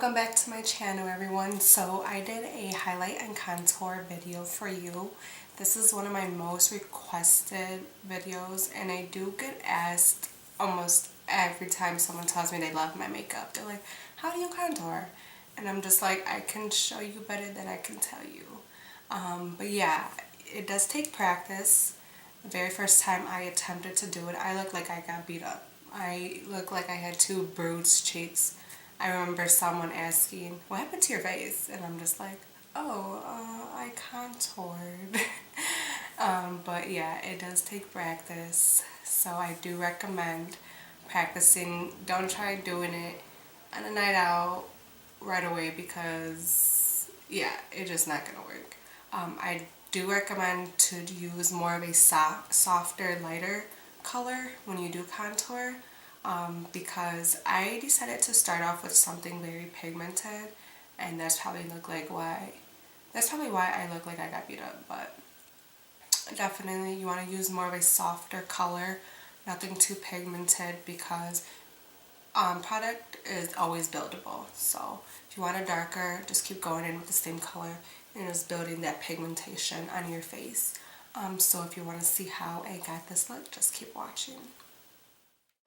Welcome back to my channel, everyone. So I did a highlight and contour video for you. This is one of my most requested videos, and I do get asked almost every time someone tells me they love my makeup. They're like, how do you contour? And I'm just like, I can show you better than I can tell you. But yeah, it does take practice. The very first time I attempted to do it, I looked like I got beat up. I looked like I had two bruised cheeks. I remember someone asking, what happened to your face? And I'm just like, I contoured. But yeah, it does take practice. So I do recommend practicing. Don't try doing it on a night out right away because, yeah, it's just not going to work. I do recommend to use more of a softer, lighter color when you do contour. Because I decided to start off with something very pigmented, and that's probably why I look like I got beat up. But definitely you want to use more of a softer color, nothing too pigmented, because product is always buildable. So if you want it darker, just keep going in with the same color and just building that pigmentation on your face. So if you want to see how I got this look, just keep watching.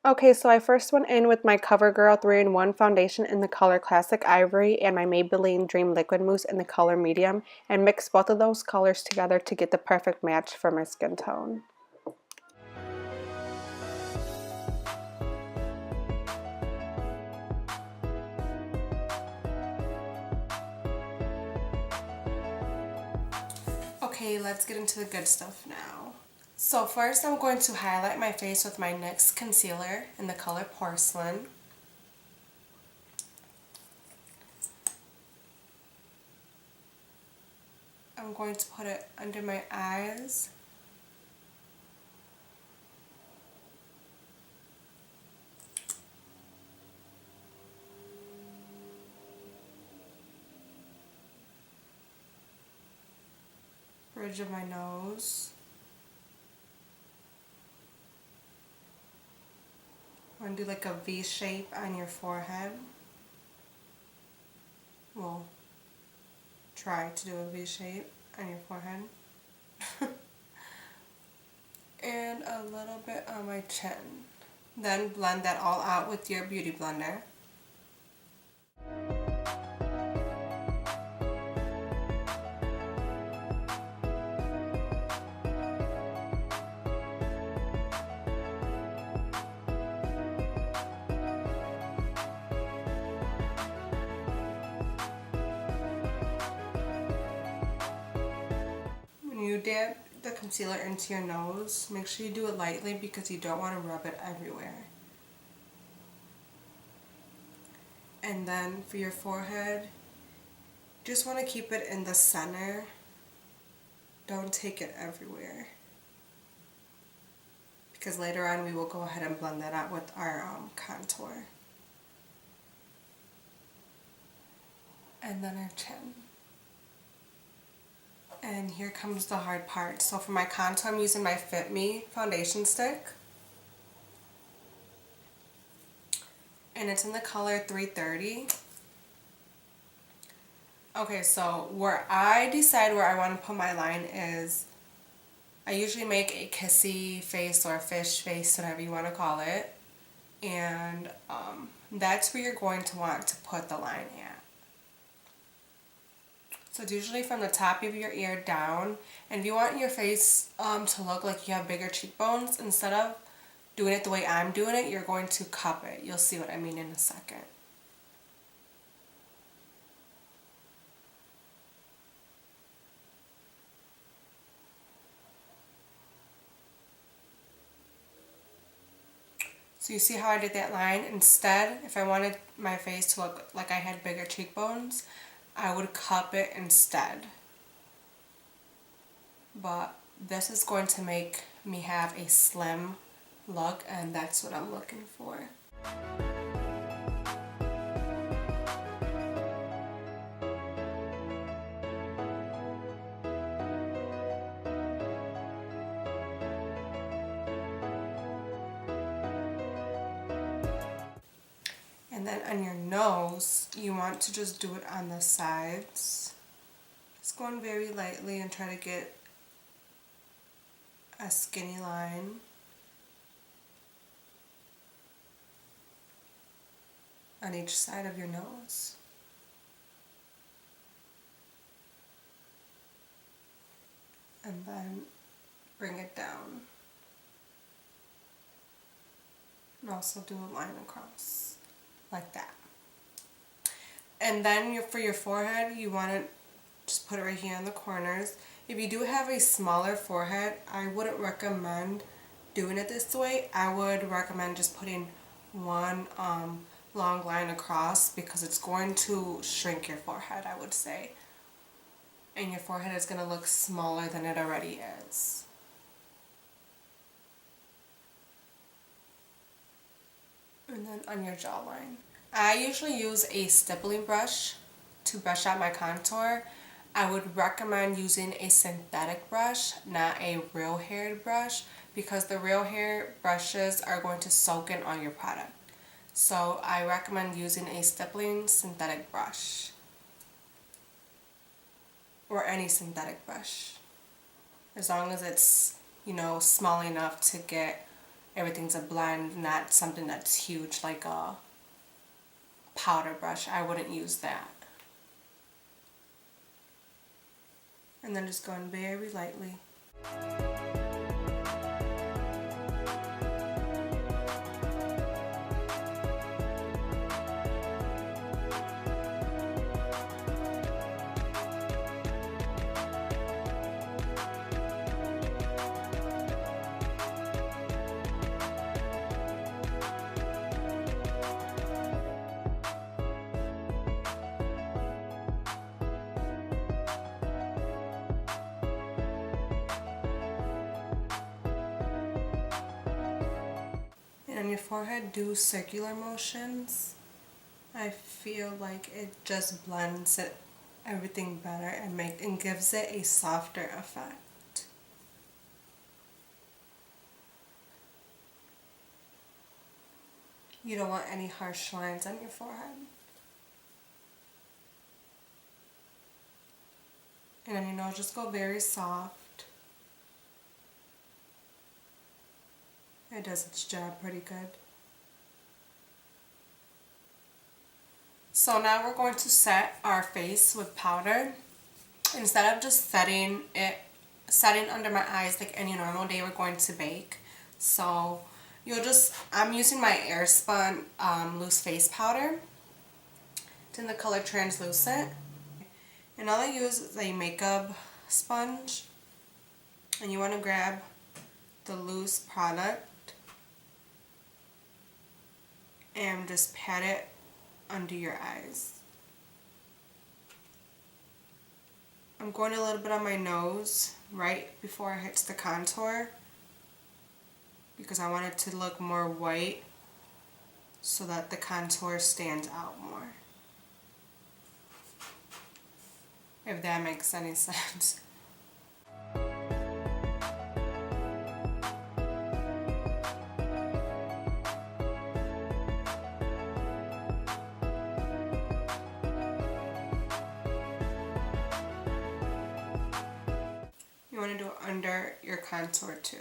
Okay, so I first went in with my Covergirl 3-in-1 foundation in the color Classic Ivory and my Maybelline Dream Liquid Mousse in the color Medium, and mixed both of those colors together to get the perfect match for my skin tone. Okay, let's get into the good stuff now. So first I'm going to highlight my face with my NYX concealer in the color Porcelain. I'm going to put it under my eyes. Bridge of my nose. I'm going to do like a V shape on your forehead. Well, try to do a V shape on your forehead. And a little bit on my chin. Then blend that all out with your beauty blender. When you dab the concealer into your nose, make sure you do it lightly because you don't want to rub it everywhere. And then for your forehead, just want to keep it in the center. Don't take it everywhere, because later on we will go ahead and blend that out with our contour. And then our chin. And here comes the hard part. So for my contour, I'm using my Fit Me foundation stick. And it's in the color 330. Okay, so where I decide where I want to put my line is, I usually make a kissy face or a fish face, whatever you want to call it. And that's where you're going to want to put the line at. So it's usually from the top of your ear down. And if you want your face to look like you have bigger cheekbones, instead of doing it the way I'm doing it, you're going to cup it. You'll see what I mean in a second. So you see how I did that line? Instead, if I wanted my face to look like I had bigger cheekbones, I would cup it instead. But this is going to make me have a slim look, and that's what I'm looking for. And And then on your nose, you want to just do it on the sides. Just going very lightly and try to get a skinny line. On each side of your nose. And then bring it down. And also do a line across, like that. And then for your forehead, you want to just put it right here in the corners. If you do have a smaller forehead, I wouldn't recommend doing it this way. I would recommend just putting one long line across, because it's going to shrink your forehead, I would say. And your forehead is going to look smaller than it already is. And then on your jawline. I usually use a stippling brush to brush out my contour. I would recommend using a synthetic brush, not a real hair brush, because the real hair brushes are going to soak in on your product. So I recommend using a stippling synthetic brush, or any synthetic brush, as long as it's, you know, small enough to get everything to blend, not something that's huge like a powder brush. I wouldn't use that. And then just going very lightly. And on your forehead, do circular motions. I feel like it just blends everything better and gives it a softer effect. You don't want any harsh lines on your forehead. And on your nose, just go very soft. It does its job pretty good. So now we're going to set our face with powder. Instead of just setting under my eyes like any normal day we're going to bake. So I'm using my Airspun loose face powder. It's in the color Translucent. And all I use is a makeup sponge. And you want to grab the loose product and just pat it under your eyes. I'm going a little bit on my nose right before it hits the contour, because I want it to look more white so that the contour stands out more. If that makes any sense. You want to do it under your contour too.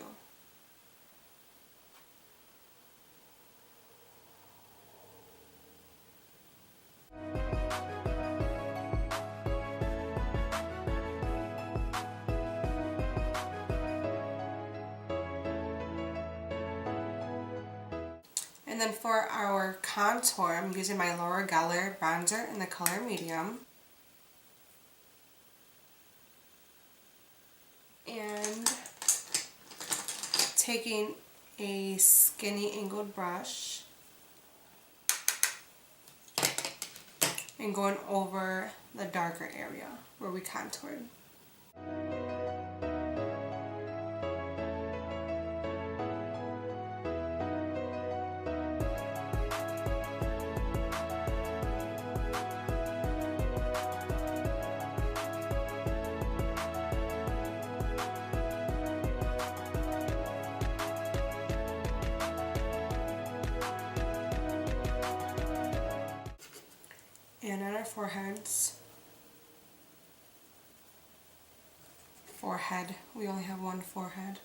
And then for our contour, I'm using my Laura Geller bronzer in the color medium. And taking a skinny angled brush and going over the darker area where we contoured. foreheads. Forehead. We only have one forehead.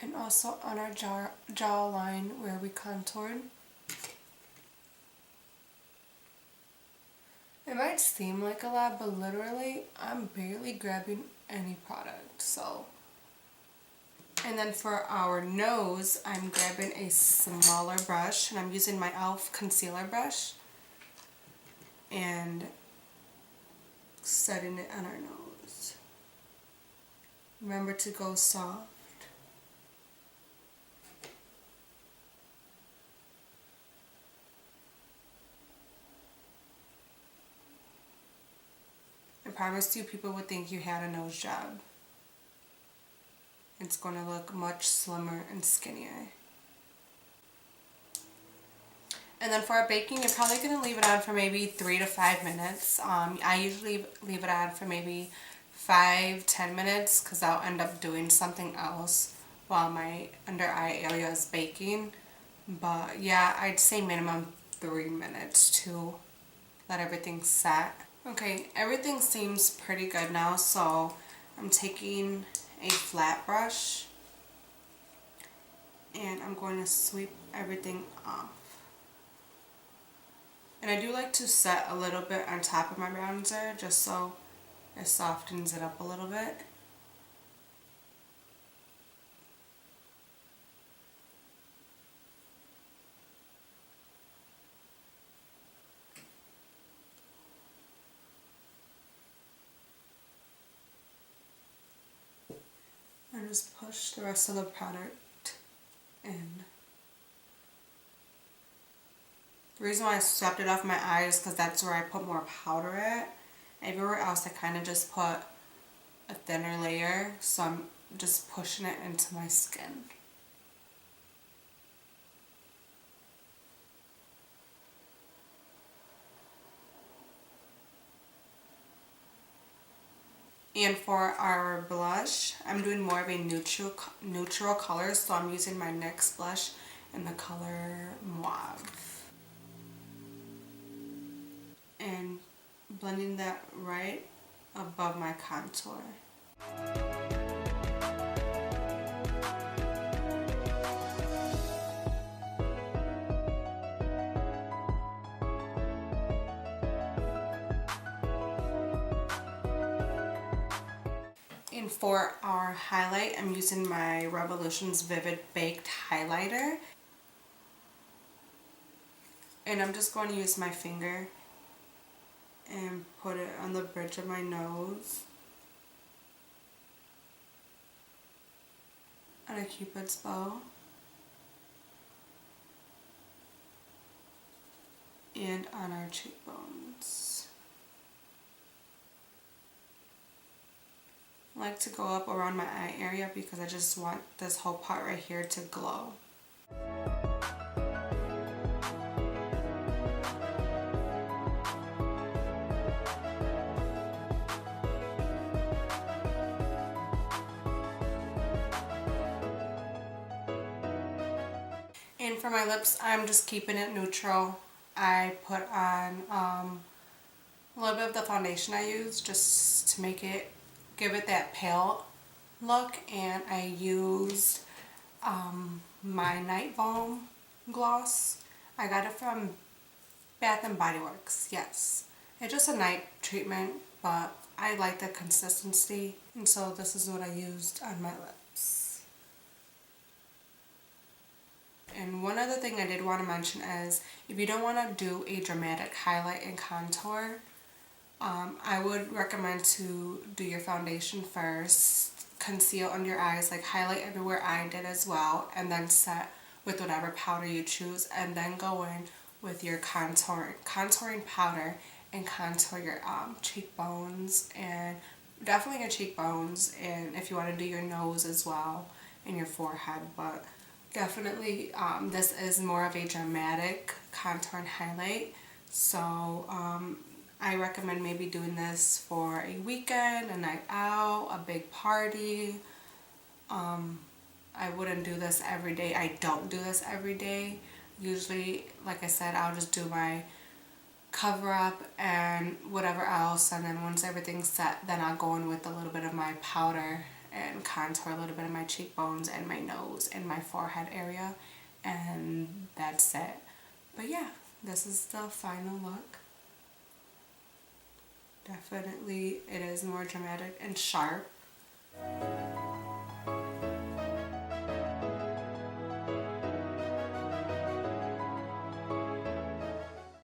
And also on our jawline where we contoured. It might seem like a lot, but literally I'm barely grabbing any product, so. And then for our nose, I'm grabbing a smaller brush, and I'm using my e.l.f. concealer brush and setting it on our nose. Remember to go soft. I promise you, people would think you had a nose job. It's going to look much slimmer and skinnier. And then for our baking, you're probably going to leave it on for maybe 3 to 5 minutes. I usually leave it on for maybe 5-10 minutes because I'll end up doing something else while my under eye area is baking. But yeah, I'd say minimum 3 minutes to let everything set. Okay, everything seems pretty good now, so I'm taking a flat brush and I'm going to sweep everything off. And I do like to set a little bit on top of my bronzer just so it softens it up a little bit. And just push the rest of the product in. The reason why I swept it off my eyes is because that's where I put more powder at. Everywhere else I kind of just put a thinner layer, so I'm just pushing it into my skin. And for our blush, I'm doing more of a neutral color, so I'm using my NYX blush in the color Mauve. And blending that right above my contour. And for our highlight, I'm using my Revolution's Vivid Baked Highlighter. And I'm just going to use my finger and put it on the bridge of my nose on a cupid's bow and on our cheekbones. I like to go up around my eye area because I just want this whole part right here to glow. And for my lips, I'm just keeping it neutral. I put on a little bit of the foundation I use just to make it, give it that pale look. And I used my Night Balm gloss. I got it from Bath and Bodyworks, yes. It's just a night treatment, but I like the consistency. And so this is what I used on my lips. And one other thing I did want to mention is, if you don't want to do a dramatic highlight and contour, I would recommend to do your foundation first, conceal under your eyes, like highlight everywhere I did as well, and then set with whatever powder you choose, and then go in with your contouring powder and contour your cheekbones, and definitely your cheekbones, and if you want to do your nose as well and your forehead. But definitely this is more of a dramatic contour and highlight, so I recommend maybe doing this for a weekend, a night out, a big party, I wouldn't do this every day. I don't do this every day. Usually, like I said, I'll just do my cover up and whatever else, and then once everything's set, then I'll go in with a little bit of my powder and contour a little bit of my cheekbones and my nose and my forehead area, and that's it. But yeah, this is the final look. Definitely it is more dramatic and sharp.